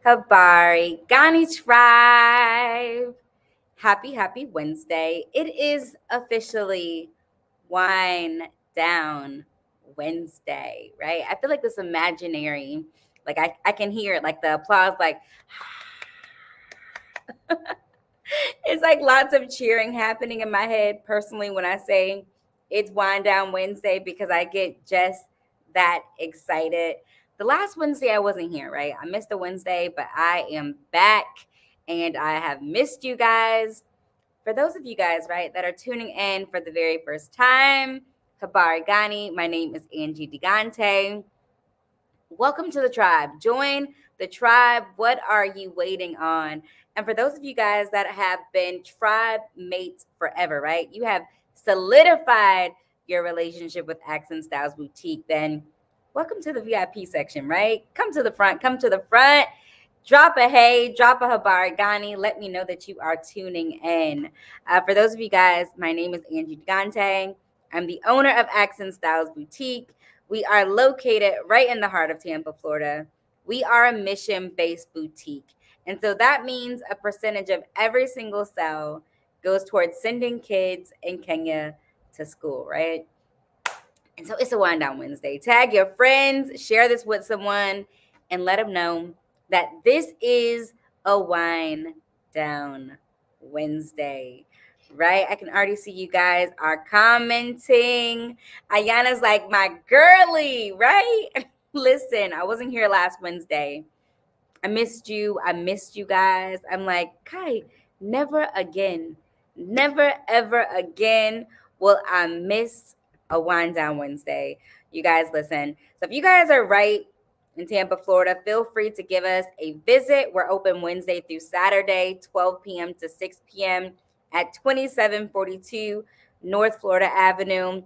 Habari, Ghani Tribe. Happy Wednesday. It is officially Wine Down Wednesday, right? I feel like this imaginary, like I can hear it, like the applause, like it's like lots of cheering happening in my head personally when I say it's Wind Down Wednesday because I get just that excited. The last Wednesday I wasn't here, right? I missed a Wednesday, but I am back and I have missed you guys. For those of you guys, right, that are tuning in for the very first time, Habari Ghani, my name is Angie Digante. Welcome to the tribe. Join the tribe. What are you waiting on? And for those of you guys that have been tribe mates forever, right? You have solidified your relationship with Accent Styles Boutique, then welcome to the VIP section, right? Come to the front, come to the front. Drop a hey, drop a Habari Ghani. Let me know that you are tuning in. For those of you guys, my name is Angie Gigante. I'm the owner of Accent Styles Boutique. We are located right in the heart of Tampa, Florida. We are a mission-based boutique. And so that means a percentage of every single sale goes towards sending kids in Kenya to school, right? And so it's a wind down Wednesday. Tag your friends, share this with someone, and let them know that this is a wind down Wednesday. Right? I can already see you guys are commenting. Ayana's like, my girly, right? Listen, I wasn't here last Wednesday. I missed you. I missed you guys. I'm like, Kai, never again. Never, ever again will I miss a Wind Down Wednesday. You guys listen. So if you guys are right in Tampa, Florida, feel free to give us a visit. We're open Wednesday through Saturday, 12 p.m. to 6 p.m. at 2742 North Florida Avenue.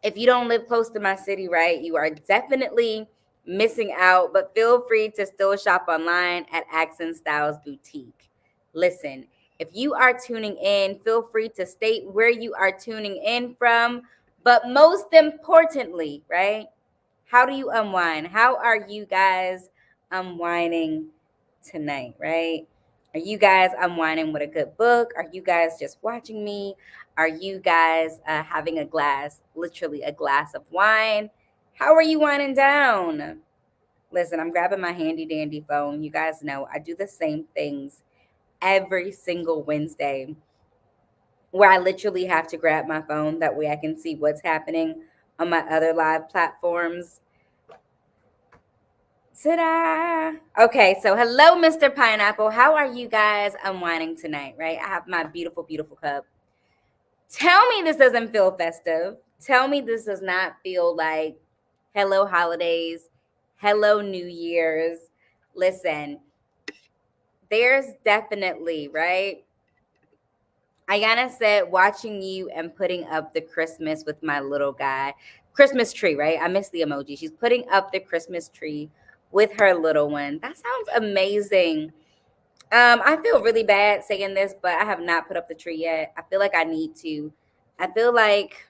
If you don't live close to my city, right, you are definitely missing out, but feel free to still shop online at Accent Styles Boutique. Listen, if you are tuning in, feel free to state where you are tuning in from, but most importantly, right, how do you unwind? How are you guys unwinding tonight, right? Are you guys unwinding with a good book? Are you guys just watching me? Are you guys having a glass, literally a glass of wine? How are you winding down? Listen, I'm grabbing my handy dandy phone. You guys know I do the same things every single Wednesday where I literally have to grab my phone. That way I can see what's happening on my other live platforms. Ta-da! Okay, so hello, Mr. Pineapple. How are you guys unwinding tonight, right? I have my beautiful, beautiful cup. Tell me this doesn't feel festive. Tell me this does not feel like hello holidays, hello New Year's. Listen, there's definitely, right? Ayana said, watching you and putting up the Christmas with my little guy. Christmas tree, right? I missed the emoji. She's putting up the Christmas tree with her little one. That sounds amazing. I feel really bad saying this, but I have not put up the tree yet. I feel like I need to. I feel like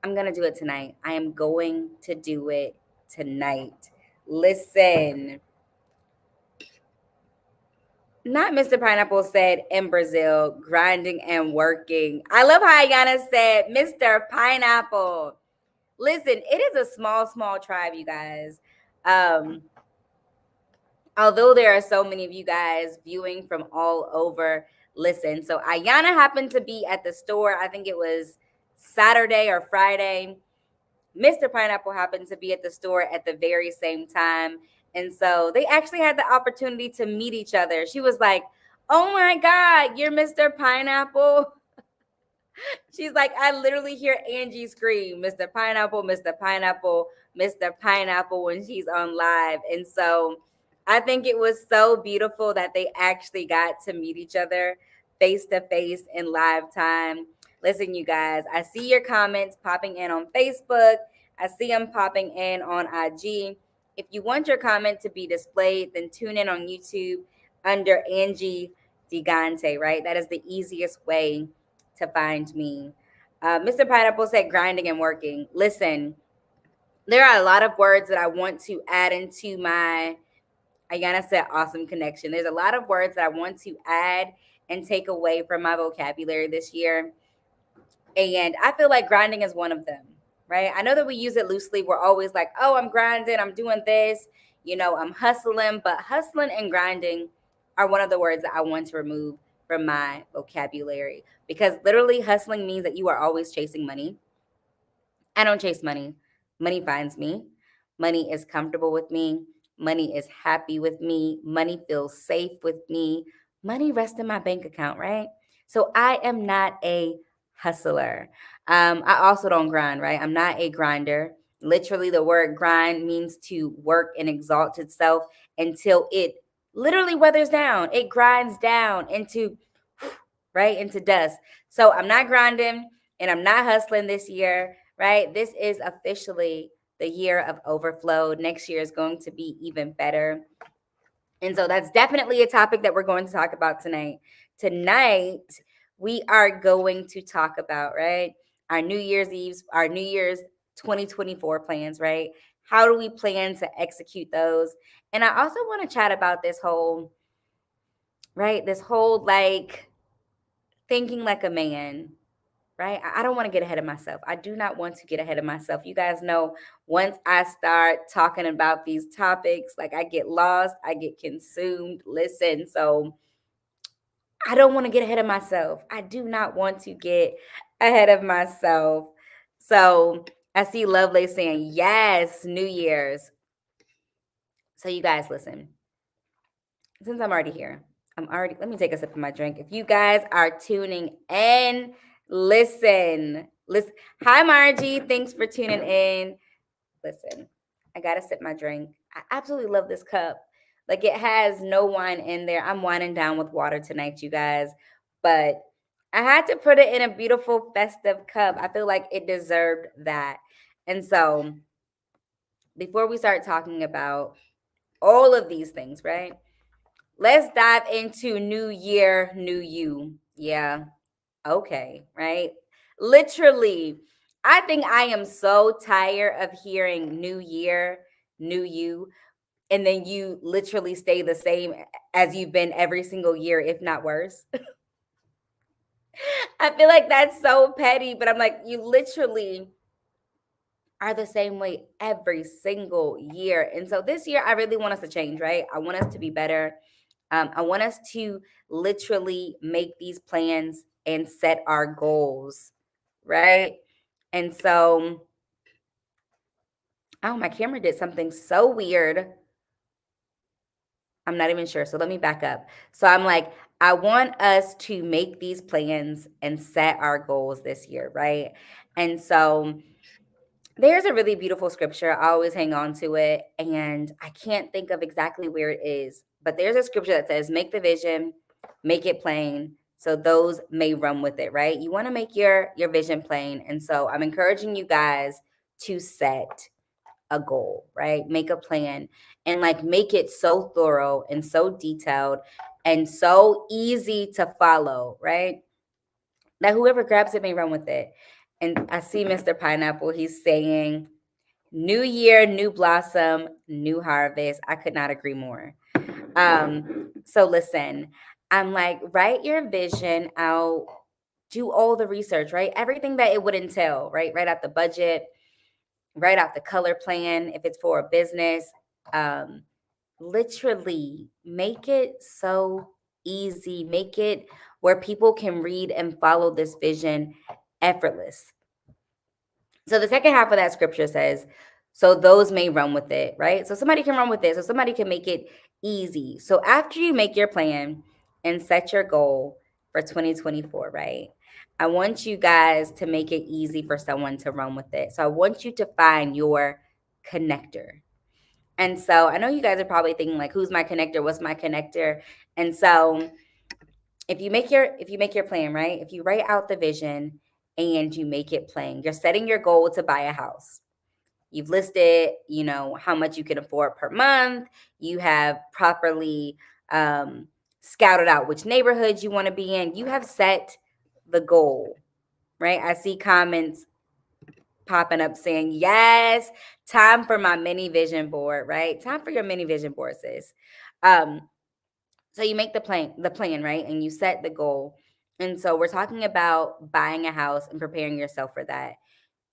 I'm going to do it tonight. I am going to do it tonight. Listen, not Mr. Pineapple said in Brazil, grinding and working. I love how Ayana said, Mr. Pineapple. Listen, it is a small, small tribe, you guys. Although there are so many of you guys viewing from all over, listen. So Ayana happened to be at the store. I think it was Saturday or Friday. Mr. Pineapple happened to be at the store at the very same time. And so they actually had the opportunity to meet each other. She was like, oh my God, you're Mr. Pineapple. She's like, I literally hear Angie scream, Mr. Pineapple, Mr. Pineapple, Mr. Pineapple when she's on live. And so I think it was so beautiful that they actually got to meet each other face to face in live time. Listen, you guys, I see your comments popping in on Facebook. I see them popping in on IG. If you want your comment to be displayed, then tune in on YouTube under Angie Digante, right? That is the easiest way to find me. Mr. Pineapple said grinding and working. Listen, there are a lot of words that I want to add into my Ayana said awesome connection. There's a lot of words that I want to add and take away from my vocabulary this year. And I feel like grinding is one of them, right? I know that we use it loosely. We're always like, oh, I'm grinding, I'm doing this, I'm hustling, but hustling and grinding are one of the words that I want to remove from my vocabulary because literally hustling means that you are always chasing money. I don't chase money. Money finds me. Money is comfortable with me. Money is happy with me. Money feels safe with me. Money rests in my bank account, right? So I am not a hustler. I also don't grind, right? I'm not a grinder. Literally, the word grind means to work and exalt itself until it literally weathers down. It grinds down into, right, into dust. So I'm not grinding and I'm not hustling this year, right? This is officially the year of overflow. Next year is going to be even better. And so that's definitely a topic that we're going to talk about tonight. Tonight, we are going to talk about, right, our New Year's Eve, our New Year's 2024 plans, right? How do we plan to execute those? And I also want to chat about this whole, right, this whole like thinking like a man, right? I don't want to get ahead of myself. I do not want to get ahead of myself. You guys know once I start talking about these topics, like I get lost, I get consumed. Listen, so I don't want to get ahead of myself. I do not want to get ahead of myself. So I see Lovelace saying, yes, New Year's. So you guys listen, since I'm already here, let me take a sip of my drink. If you guys are tuning in, listen. Hi, Margie. Thanks for tuning in. Listen, I got to sip my drink. I absolutely love this cup. Like it has no wine in there. I'm winding down with water tonight, you guys. But I had to put it in a beautiful festive cup. I feel like it deserved that. And so before we start talking about all of these things, right? Let's dive into New Year, New You. Yeah. Okay. Right. Literally, I think I am so tired of hearing New Year, New You, and then you literally stay the same as you've been every single year, if not worse. I feel like that's so petty, but I'm like, you literally are the same way every single year. And so this year, I really want us to change, right? I want us to be better. I want us to literally make these plans and set our goals, right? And so, oh, my camera did something so weird. I'm not even sure. So let me back up. So I'm like, I want us to make these plans and set our goals this year, right? And so there's a really beautiful scripture. I always hang on to it, and I can't think of exactly where it is, but there's a scripture that says, make the vision, make it plain, so those may run with it, right? You want to make your vision plain. And so I'm encouraging you guys to set a goal, right? Make a plan and like make it so thorough and so detailed and so easy to follow, right? That whoever grabs it may run with it. And I see Mr. Pineapple, he's saying, new year, new blossom, new harvest. I could not agree more. So listen, I'm like, write your vision out, do all the research, right? Everything that it would entail, right? Write out the budget, write out the color plan if it's for a business. Um, Literally make it so easy, make it where people can read and follow this vision effortless. So the second half of that scripture says, so those may run with it, right? So somebody can run with it. So somebody can make it easy. So after you make your plan and set your goal for 2024, right? I want you guys to make it easy for someone to run with it. So I want you to find your connector. And so I know you guys are probably thinking like, who's my connector? What's my connector? And so if you make your plan, right? If you write out the vision and you make it plain, you're setting your goal to buy a house. You've listed, how much you can afford per month. You have properly scouted out which neighborhoods you want to be in. You have set the goal, right? I see comments popping up saying, yes, time for my mini vision board, right? Time for your mini vision board, sis. So you make the plan, right? And you set the goal. And so we're talking about buying a house and preparing yourself for that.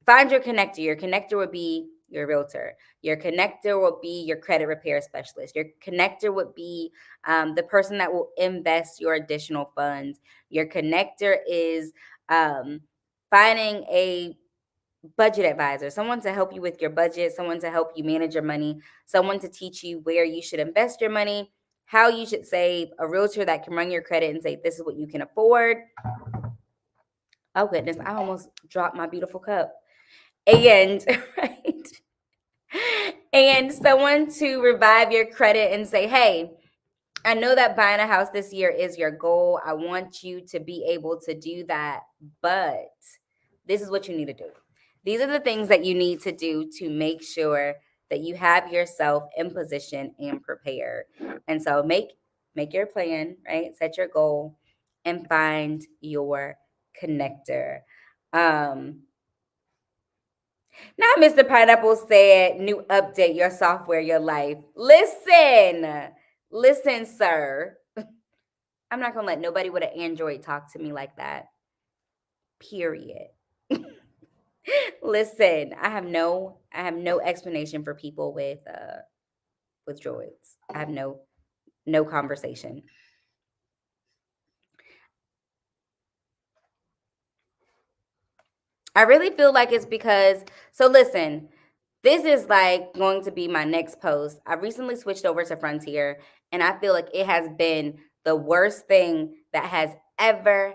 Find your connector. Your connector would be your realtor. Your connector will be your credit repair specialist. Your connector would be the person that will invest your additional funds. Your connector is finding a budget advisor, someone to help you with your budget, someone to help you manage your money, someone to teach you where you should invest your money, how you should save, a realtor that can run your credit and say, this is what you can afford. Oh, goodness, I almost dropped my beautiful cup. And, right? And someone to revive your credit and say, hey, I know that buying a house this year is your goal. I want you to be able to do that, but this is what you need to do. These are the things that you need to do to make sure that you have yourself in position and prepared. And so make your plan, right? Set your goal and find your connector. Now, Mr. Pineapple said, new update, your software, your life. Listen, sir. I'm not going to let nobody with an Android talk to me like that. Period. Listen, I have no explanation for people with droids. I have no conversation. I really feel like it's because, so listen, this is like going to be my next post. I recently switched over to Frontier, and I feel like it has been the worst thing that has ever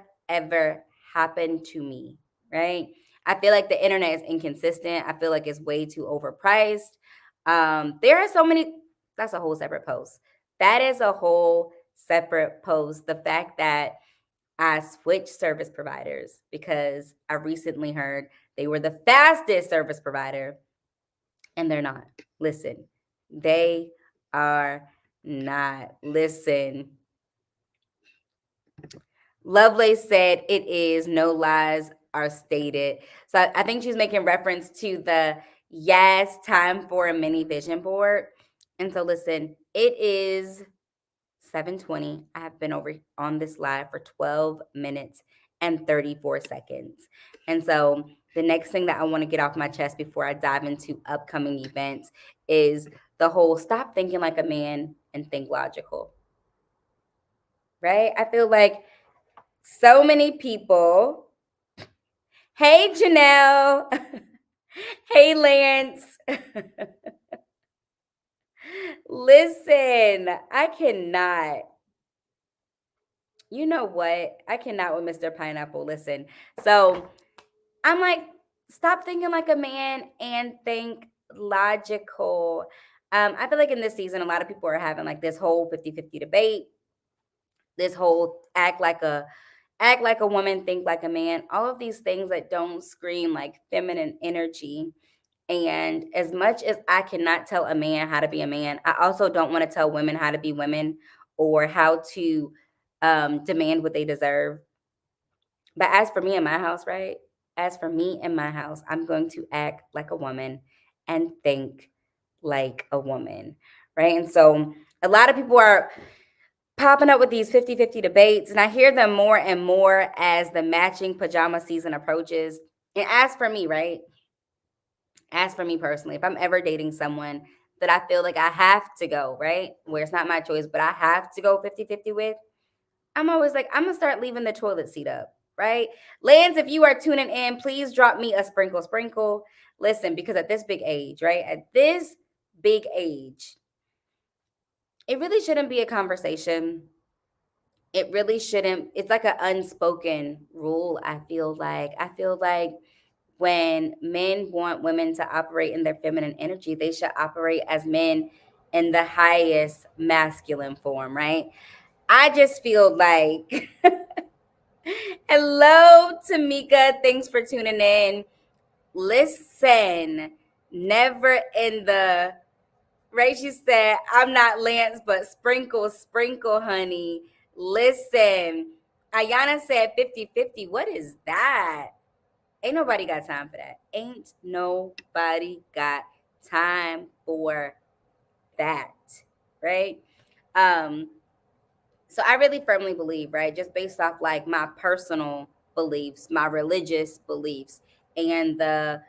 happened to me, right? I feel like the internet is inconsistent. I feel like it's way too overpriced. There are so many, that's a whole separate post. That is a whole separate post. The fact that I switched service providers because I recently heard they were the fastest service provider, and they're not. Listen, they are not. Listen. Lovelace said it is, no lies are stated. So I think she's making reference to the yes, time for a mini vision board. And so listen, it is 7:20. I have been over on this live for 12 minutes and 34 seconds. And so the next thing that I want to get off my chest before I dive into upcoming events is the whole stop thinking like a man and think logical. Right? I feel like so many people. Hey, Janelle. Hey, Lance. Listen, I cannot. You know what? I cannot with Mr. Pineapple. Listen. So I'm like, stop thinking like a man and think logical. I feel like in this season, a lot of people are having like this whole 50-50 debate, this whole act like a woman, think like a man, all of these things that don't scream like feminine energy. And as much as I cannot tell a man how to be a man, I also don't want to tell women how to be women or how to demand what they deserve. But as for me in my house, right? As for me in my house, I'm going to act like a woman and think like a woman, right? And so a lot of people are popping up with these 50-50 debates, and I hear them more and more as the matching pajama season approaches. And as for me, right? As for me personally, if I'm ever dating someone that I feel like I have to go, right? Where it's not my choice, but I have to go 50-50 with, I'm always like, I'm gonna start leaving the toilet seat up, right? Lance, if you are tuning in, please drop me a sprinkle. Listen, because at this big age, right? At this big age, it really shouldn't be a conversation. It really shouldn't. It's like an unspoken rule, I feel like when men want women to operate in their feminine energy, they should operate as men in the highest masculine form, right? I just feel like, hello, Tamika. Thanks for tuning in. Listen, never in the, right? She said, I'm not Lance, but sprinkle, honey. Listen, Ayana said 50-50. What is that? Ain't nobody got time for that. Ain't nobody got time for that, right? Um, so I really firmly believe, right, just based off like my personal beliefs, my religious beliefs, and the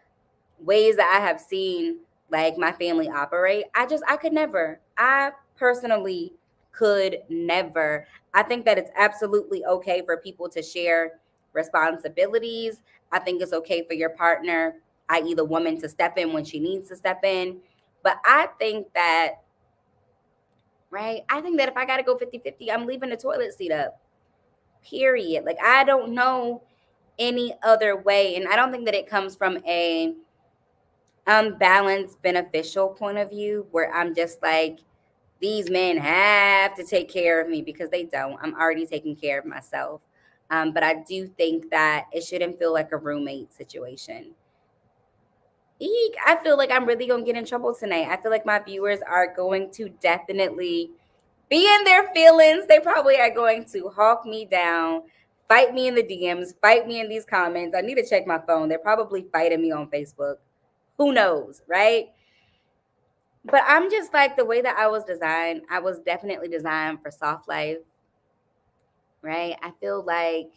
ways that I have seen like my family operate, I could never. I personally could never. I think that it's absolutely okay for people to share responsibilities. I think it's okay for your partner, i.e. the woman, to step in when she needs to step in. But I think that, right? I think that if I got to go 50-50, I'm leaving the toilet seat up. Period. Like I don't know any other way, and I don't think that it comes from a unbalanced beneficial point of view where I'm just like, these men have to take care of me, because they don't. I'm already taking care of myself. But I do think that it shouldn't feel like a roommate situation. Eek, I feel like I'm really going to get in trouble tonight. I feel like my viewers are going to definitely be in their feelings. They probably are going to hawk me down, fight me in the DMs, fight me in these comments. I need to check my phone. They're probably fighting me on Facebook. Who knows, right? But I'm just like, the way that I was designed, I was definitely designed for soft life, right? I feel like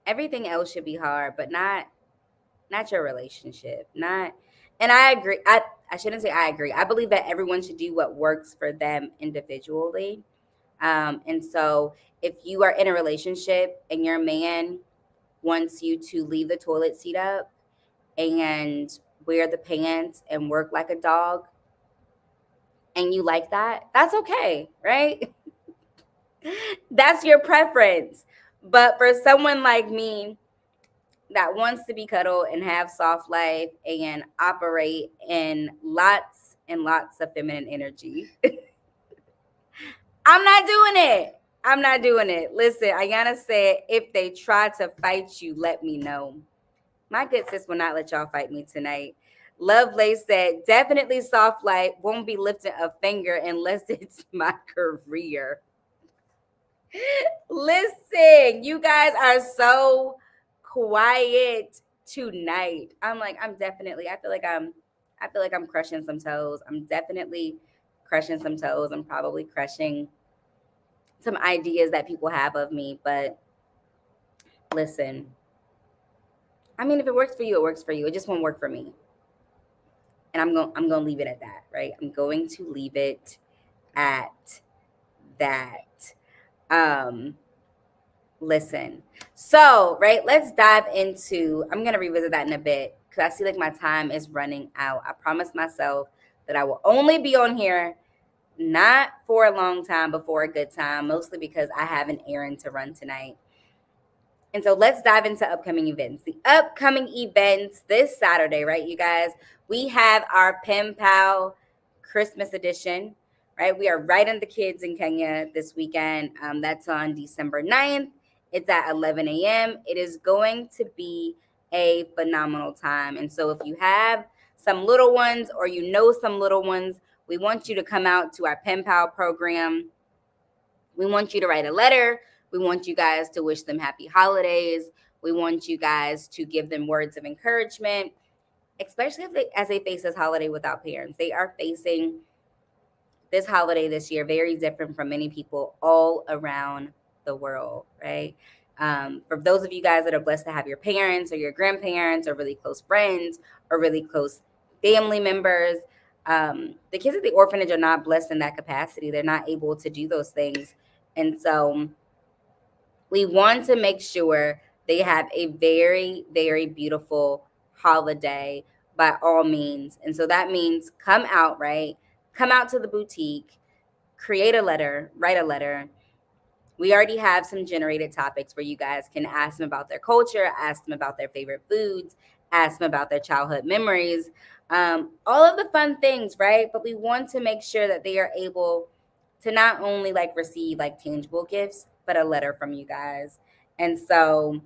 everything else should be hard, but not your relationship. Not And I agree. I shouldn't say I agree. I believe that everyone should do what works for them individually. And so if you are in a relationship and your man wants you to leave the toilet seat up and wear the pants and work like a dog, and you like that, that's okay, right? That's your preference. But for someone like me that wants to be cuddled and have soft life and operate in lots and lots of feminine energy, I'm not doing it. I'm not doing it. Listen, Ayana said, if they try to fight you, let me know. My good sis will not let y'all fight me tonight. Lovelace said, definitely soft life. Won't be lifting a finger unless it's my career. Listen, you guys are so quiet tonight. I'm like, I feel like I'm crushing some toes. I'm definitely crushing some toes. I'm probably crushing some ideas that people have of me. But listen, I mean, if it works for you, it works for you. It just won't work for me. And I'm gonna leave it at that, right? I'm going to leave it at that. Um, Listen. So, right, let's dive into, I'm going to revisit that in a bit because I see like my time is running out. I promised myself that I will only be on here not for a long time, but for a good time, mostly because I have an errand to run tonight. And so let's dive into upcoming events. The upcoming events this Saturday, right, you guys? We have our Pen Pal Christmas edition, right? We are riding the kids in Kenya this weekend. That's on December 9th. It's at 11 a.m. It is going to be a phenomenal time. And so if you have some little ones or you know some little ones, we want you to come out to our Pen Pal program. We want you to write a letter. We want you guys to wish them happy holidays. We want you guys to give them words of encouragement, especially as they face this holiday without parents. They are facing this holiday this year very different from many people all around the world, right? For those of you guys that are blessed to have your parents or your grandparents or really close friends or really close family members, the kids at the orphanage are not blessed in that capacity. They're not able to do those things. And so we want to make sure they have a very, very beautiful holiday by all means. And so that means come out, right? Come out to the boutique, create a letter, write a letter. We already have some generated topics where you guys can ask them about their culture, ask them about their favorite foods, ask them about their childhood memories, all of the fun things, right? But we want to make sure that they are able to not only like receive like tangible gifts, but a letter from you guys. And so,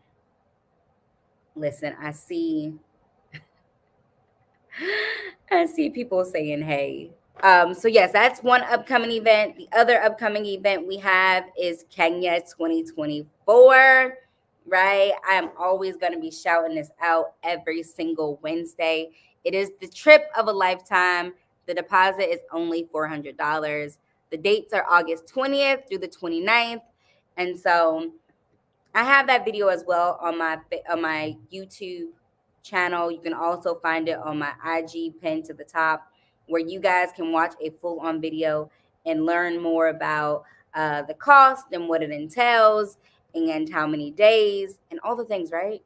listen, I see people saying, hey. So yes, that's one upcoming event. The other upcoming event we have is Kenya 2024, right? I'm always going to be shouting this out every single Wednesday. It is the trip of a lifetime. The deposit is only $400. The dates are August 20th through the 29th. And so I have that video as well on my YouTube channel. You can also find it on my IG pinned to the top, where you guys can watch a full on video and learn more about the cost and what it entails and how many days and all the things, right?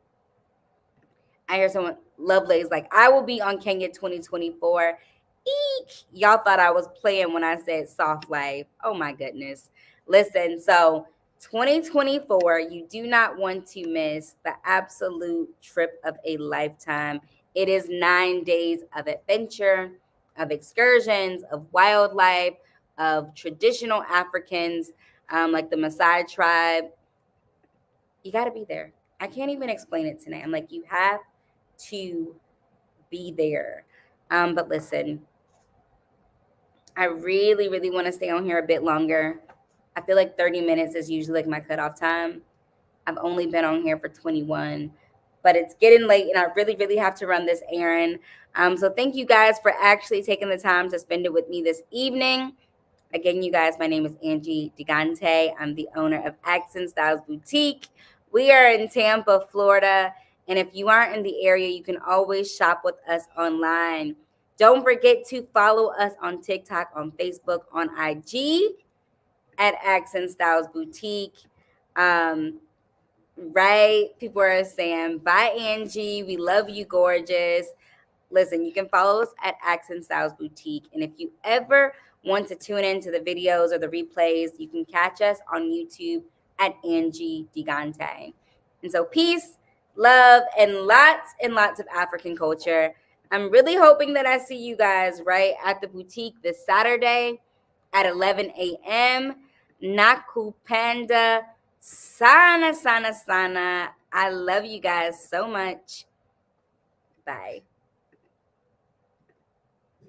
I hear someone, Lovelace, like, I will be on Kenya 2024. Eek! Y'all thought I was playing when I said soft life. Oh my goodness. Listen, so 2024, you do not want to miss the absolute trip of a lifetime. It is 9 days of adventure, of excursions, of wildlife, of traditional Africans, like the Maasai tribe. You got to be there. I can't even explain it tonight. I'm like, you have to be there. But listen, I really, really want to stay on here a bit longer. I feel like 30 minutes is usually like my cutoff time. I've only been on here for 21, but it's getting late and I really, really have to run this errand. So thank you guys for actually taking the time to spend it with me this evening. Again, you guys, my name is Angie Digante. I'm the owner of Accent Styles Boutique. We are in Tampa, Florida. And if you aren't in the area, you can always shop with us online. Don't forget to follow us on TikTok, on Facebook, on IG at Accent Styles Boutique. Right? People are saying, bye, Angie. We love you, gorgeous. Listen, you can follow us at Accent Styles Boutique. And if you ever want to tune into the videos or the replays, you can catch us on YouTube at Angie Digante. And so peace, love, and lots of African culture. I'm really hoping that I see you guys right at the boutique this Saturday at 11 a.m. Nakupenda sana. I love you guys so much. Bye.